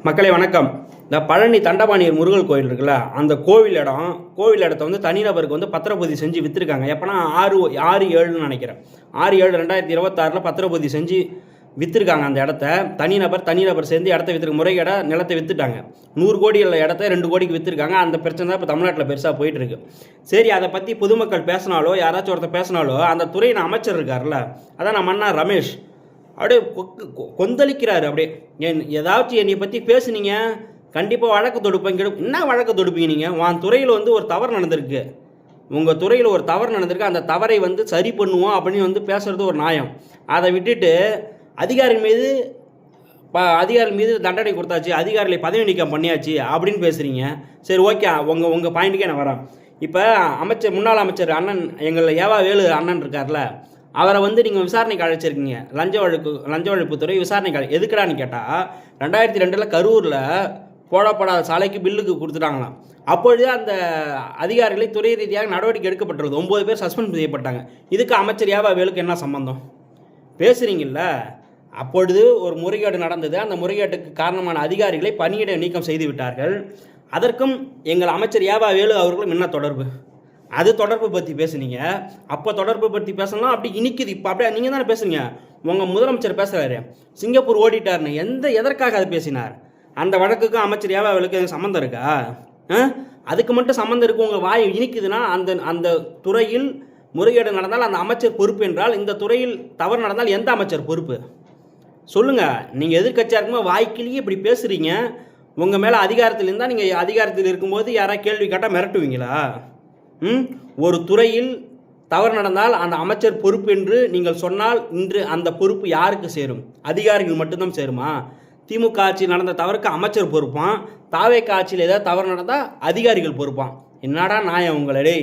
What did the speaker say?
மக்களே வணக்கம். இந்த பழனி தண்டபாணியர் முருகல் கோயில் இருக்குல்ல, அந்த கோவில் இடத்த வந்து தனிநபருக்கு வந்து பத்திரப்பதிவு செஞ்சு விற்றுருக்காங்க. எப்போனா 6/7 நினைக்கிறேன், 6/7/2026 பத்திரப்பதிவு செஞ்சு விற்றுருக்காங்க. அந்த இடத்த தனிநபர் சேர்ந்து இடத்த விற்றுருக்கு, முறைகேட நிலத்தை விற்றுட்டாங்க. 100 கோடி உள்ள இடத்த 2 கோடிக்கு விற்றுருக்காங்க. அந்த பிரச்சனை தான் இப்போ தமிழ்நாட்டில் பெருசாக போயிட்டுருக்கு. சரி, அதை பற்றி பொதுமக்கள் பேசினாலோ யாராச்சும் ஒருத்தர் பேசினாலோ அந்த துறையின் அமைச்சர் இருக்கார்ல, அதான் நம்ம அண்ணா ரமேஷ் அப்படியே கொந்தளிக்கிறாரு. அப்படியே ஏதாச்சும் என்னை பற்றி பேசுனீங்க கண்டிப்பாக வழக்கு தொடுப்பேன். என்ன வழக்கு தொடுப்பீங்க நீங்கள்? உன் துறையில் வந்து ஒரு தவறு நடந்திருக்கு, உங்கள் துறையில் ஒரு தவறு நடந்திருக்கு, அந்த தவறை வந்து சரி பண்ணுவோம் அப்படின்னு வந்து பேசுகிறது ஒரு நியாயம். அதை விட்டுட்டு அதிகாரிகள் மீது தண்டனை கொடுத்தாச்சு, அதிகாரிகளை பதவி நீக்கம் பண்ணியாச்சு அப்படின்னு பேசுகிறீங்க. சரி, ஓகே, உங்கள் பாயிண்ட்டுக்கே நான் வரேன். இப்போ முன்னாள் அமைச்சர் அண்ணன் எங்கள் ஏவா வேலு அண்ணன் இருக்கார்ல, அவரை வந்து நீங்கள் விசாரணைக்கு அழைச்சிருக்கீங்க. லஞ்ச ஒழிப்புத்துறை விசாரணைக்கு எதுக்குடான்னு கேட்டால் 2002 கரூரில் போடப்படாத சாலைக்கு பில்லுக்கு கொடுத்துட்டாங்களாம். அப்பொழுதே அந்த அதிகாரிகளை துறை ரீதியாக நடவடிக்கை எடுக்கப்பட்டுள்ளது. 9 பேர் சஸ்பெண்ட் செய்யப்பட்டாங்க. இதுக்கு அமைச்சர் ஏவா வேலுக்கு என்ன சம்பந்தம்? பேசுகிறீங்கல்ல, அப்பொழுது ஒரு முறைகேடு நடந்தது. அந்த முறைகேட்டுக்கு காரணமான அதிகாரிகளை பணியிட நீக்கம் செய்து விட்டார்கள். அதற்கும் எங்கள் அமைச்சர் ஏவா வேலு அவர்களும் என்ன தொடர்பு? அது தொடர்பு பற்றி பேசுனீங்க. அப்போ தொடர்பு பற்றி பேசலாம், அப்படி இனிக்குது. இப்போ அப்படியே நீங்கள் தானே பேசுறீங்க. உங்கள் முதலமைச்சர் பேசுகிறாரு சிங்கப்பூர் ஓடிட்டார்னு, எதற்காக அதை பேசினார்? அந்த வழக்குக்கும் அமைச்சர் ஏவா வேலுக்கு சம்மந்தம் இருக்கா? அதுக்கு மட்டும் சம்மந்தம் இருக்குது. உங்கள் வாய் இனிக்குதுன்னா அந்த துறையில் முறைகேடு நடந்தால் அந்த அமைச்சர் பொறுப்பு என்றால், இந்த துறையில் தவறு நடந்தால் எந்த அமைச்சர் பொறுப்பு? சொல்லுங்கள். நீங்கள் எதிர்கட்சியாக இருக்கும்போது வாய்க்கிலேயே இப்படி பேசுகிறீங்க. உங்கள் மேலே அதிகாரத்தில் இருந்தால் நீங்கள் அதிகாரத்தில் இருக்கும்போது யாராவது கேள்வி கேட்டால் மிரட்டுவீங்களா? ஒரு துறையில் தவறு நடந்தால் அந்த அமைச்சர் பொறுப்பு என்று நீங்கள் சொன்னால், இன்று அந்த பொறுப்பு யாருக்கு சேரும்? அதிகாரிகள் மட்டும்தான் சேருமா? திமுக ஆட்சியில் நடந்த தவறுக்கு அமைச்சர் பொறுப்பான், தாவேக ஆட்சியில் ஏதாவது தவறு நடந்தால் அதிகாரிகள் பொறுப்பான். என்னடா நியாயம் உங்களே?